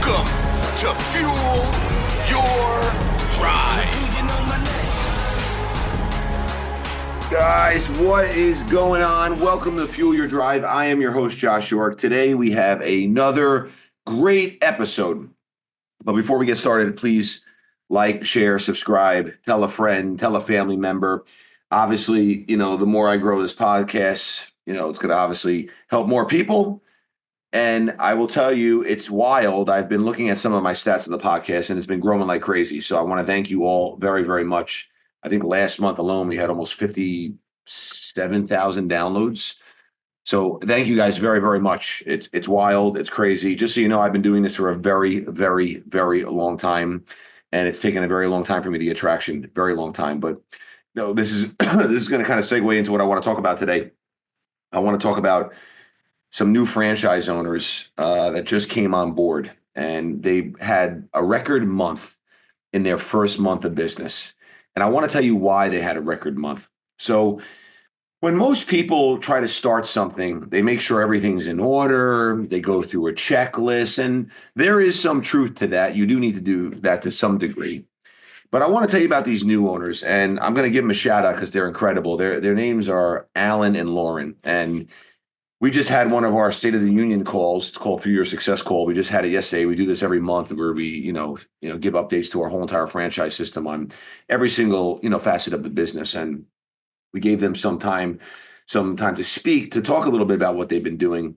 Welcome to Fuel Your Drive. Guys, what is going on? Welcome to Fuel Your Drive. I am your host, Josh York. Today we have another great episode. But before we get started, please like, share, subscribe, tell a friend, tell a family member. Obviously, the more I grow this podcast, it's going to obviously help more people. And I will tell you, it's wild. I've been looking at some of my stats of the podcast, and it's been growing like crazy. So I want to thank you all very, very much. I think last month alone, we had almost 57,000 downloads. So thank you guys very, very much. It's wild. It's crazy. Just so you know, I've been doing this for a very, very, very long time. And it's taken a very long time for me to get traction. Very long time. But this is this is going to kind of segue into what I want to talk about today. I want to talk about some new franchise owners that just came on board, and they had a record month in their first month of business. And I want to tell you why they had a record month. So when most people try to start something, they make sure everything's in order. They go through a checklist, and there is some truth to that. You do need to do that to some degree. But I want to tell you about these new owners, and I'm going to give them a shout out because they're incredible. Their names are Alan and Lauren, and we just had one of our State of the Union calls. It's called Fuel Your Success Call. We just had it yesterday. We do this every month where we, give updates to our whole entire franchise system on every single, facet of the business. And we gave them some time to speak, to talk a little bit about what they've been doing.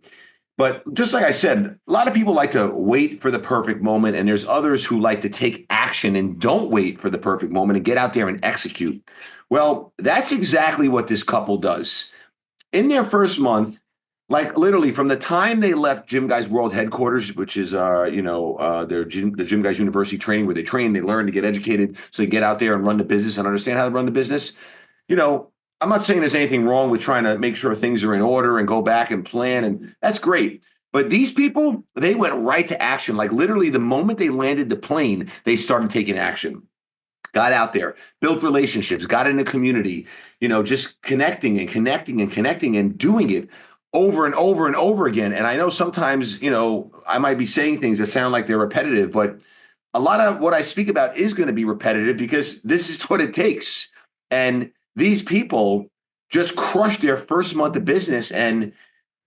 But just like I said, a lot of people like to wait for the perfect moment, and there's others who like to take action and don't wait for the perfect moment and get out there and execute. Well, that's exactly what this couple does. In their first month, like literally from the time they left GYMGUYZ World Headquarters, which is the GYMGUYZ University training where they train, they learn to get educated, so they get out there and run the business and understand how to run the business. I'm not saying there's anything wrong with trying to make sure things are in order and go back and plan, and that's great. But these people, they went right to action. Like literally the moment they landed the plane, they started taking action. Got out there, built relationships, got in the community, just connecting and doing it over and over and over again. And I know sometimes, I might be saying things that sound like they're repetitive, but a lot of what I speak about is going to be repetitive because this is what it takes. And these people just crushed their first month of business. And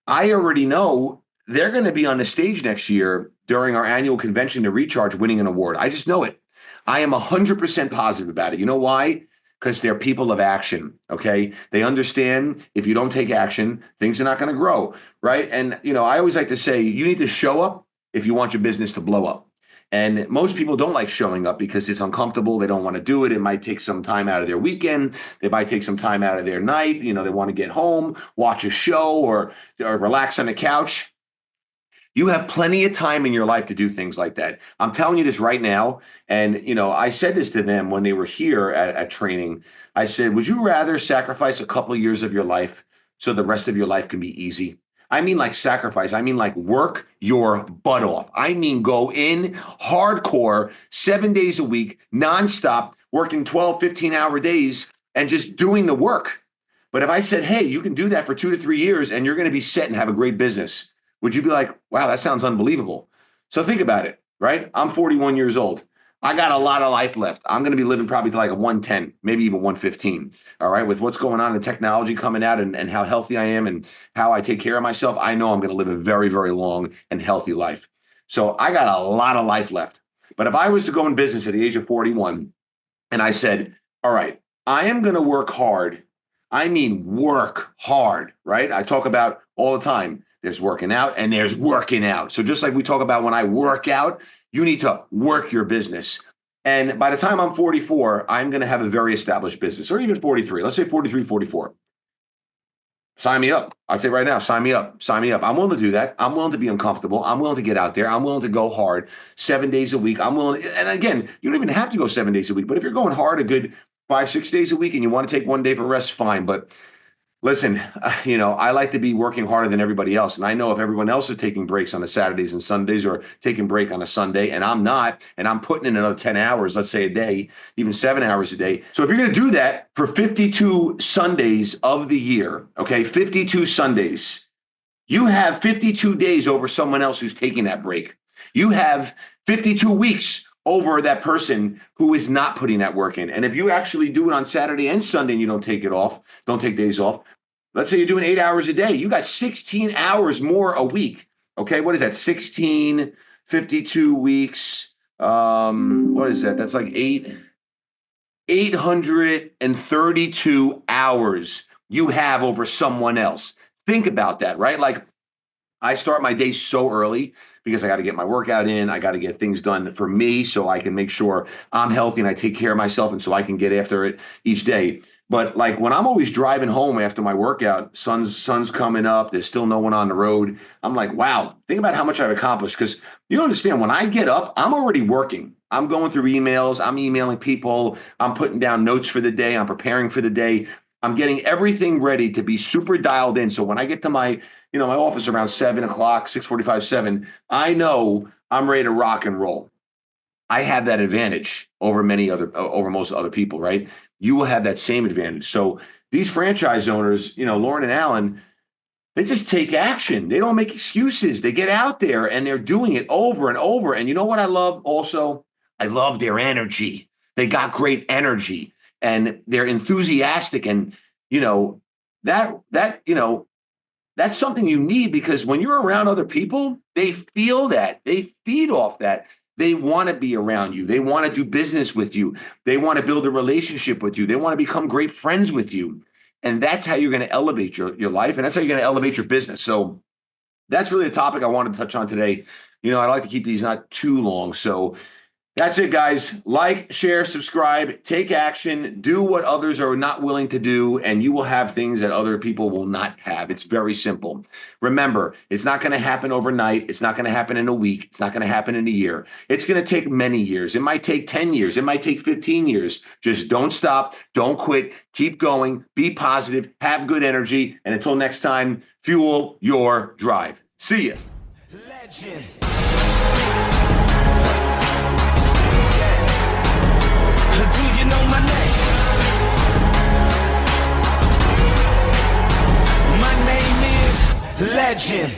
I already know they're going to be on the stage next year during our annual convention to Recharge winning an award. I just know it. I am 100% positive about it. You know why? Because they're people of action, okay? They understand if you don't take action, things are not going to grow, right? And, I always like to say you need to show up if you want your business to blow up. And most people don't like showing up because it's uncomfortable. They don't want to do it. It might take some time out of their weekend. They might take some time out of their night. They want to get home, watch a show, or relax on the couch. You have plenty of time in your life to do things like that. I'm telling you this right now. And, I said this to them when they were here at training. I said, would you rather sacrifice a couple of years of your life so the rest of your life can be easy? I mean, like sacrifice. I mean, like work your butt off. I mean, go in hardcore 7 days a week, nonstop, working 12, 15-hour days and just doing the work. But if I said, hey, you can do that for 2 to 3 years and you're going to be set and have a great business, would you be like, wow, that sounds unbelievable? So think about it, right? I'm 41 years old. I got a lot of life left. I'm going to be living probably to like a 110, maybe even 115. All right. With what's going on in technology coming out and how healthy I am and how I take care of myself, I know I'm going to live a very, very long and healthy life. So I got a lot of life left. But if I was to go in business at the age of 41 and I said, all right, I am going to work hard. I mean, work hard, right? I talk about all the time. There's working out and there's working out. So just like we talk about when I work out, you need to work your business. And by the time I'm 44, I'm going to have a very established business, or even 43. Let's say 43, 44. Sign me up. I say right now, sign me up. Sign me up. I'm willing to do that. I'm willing to be uncomfortable. I'm willing to get out there. I'm willing to go hard 7 days a week. I'm willing. And again, you don't even have to go 7 days a week. But if you're going hard a good 5, 6 days a week and you want to take 1 day for rest, fine. But listen, I like to be working harder than everybody else. And I know if everyone else is taking breaks on the Saturdays and Sundays or taking break on a Sunday and I'm not, and I'm putting in another 10 hours, let's say a day, even 7 hours a day. So if you're going to do that for 52 Sundays of the year, okay, 52 Sundays, you have 52 days over someone else who's taking that break. You have 52 weeks over that person who is not putting that work in. And if you actually do it on Saturday and Sunday and you don't take days off, let's say you're doing 8 hours a day, you got 16 hours more a week. Okay, what is that? 16, 52 weeks. What is that? That's like 832 hours you have over someone else. Think about that, right? Like, I start my day so early because I got to get my workout in. I got to get things done for me so I can make sure I'm healthy and I take care of myself, and so I can get after it each day. But like when I'm always driving home after my workout, sun's coming up, there's still no one on the road. I'm like, wow, think about how much I've accomplished. Because you don't understand, when I get up, I'm already working. I'm going through emails, I'm emailing people, I'm putting down notes for the day, I'm preparing for the day. I'm getting everything ready to be super dialed in. So when I get to my office around 7 o'clock, 6:45, 7, I know I'm ready to rock and roll. I have that advantage over most other people, right? You will have that same advantage. So these franchise owners, Lauren and Alan, they just take action. They don't make excuses. They get out there and they're doing it over and over. And you know what I love also? I love their energy. They got great energy and they're enthusiastic. And, that's something you need, because when you're around other people, they feel that. They feed off that. They want to be around you. They want to do business with you. They want to build a relationship with you. They want to become great friends with you. And that's how you're going to elevate your life. And that's how you're going to elevate your business. So that's really the topic I wanted to touch on today. I like to keep these not too long. So that's it, guys. Like, share, subscribe, take action, do what others are not willing to do, and you will have things that other people will not have. It's very simple. Remember, it's not going to happen overnight. It's not going to happen in a week. It's not going to happen in a year. It's going to take many years. It might take 10 years. It might take 15 years. Just don't stop. Don't quit. Keep going. Be positive. Have good energy. And until next time, fuel your drive. See ya. Legend. Do you know my name? My name is Legend.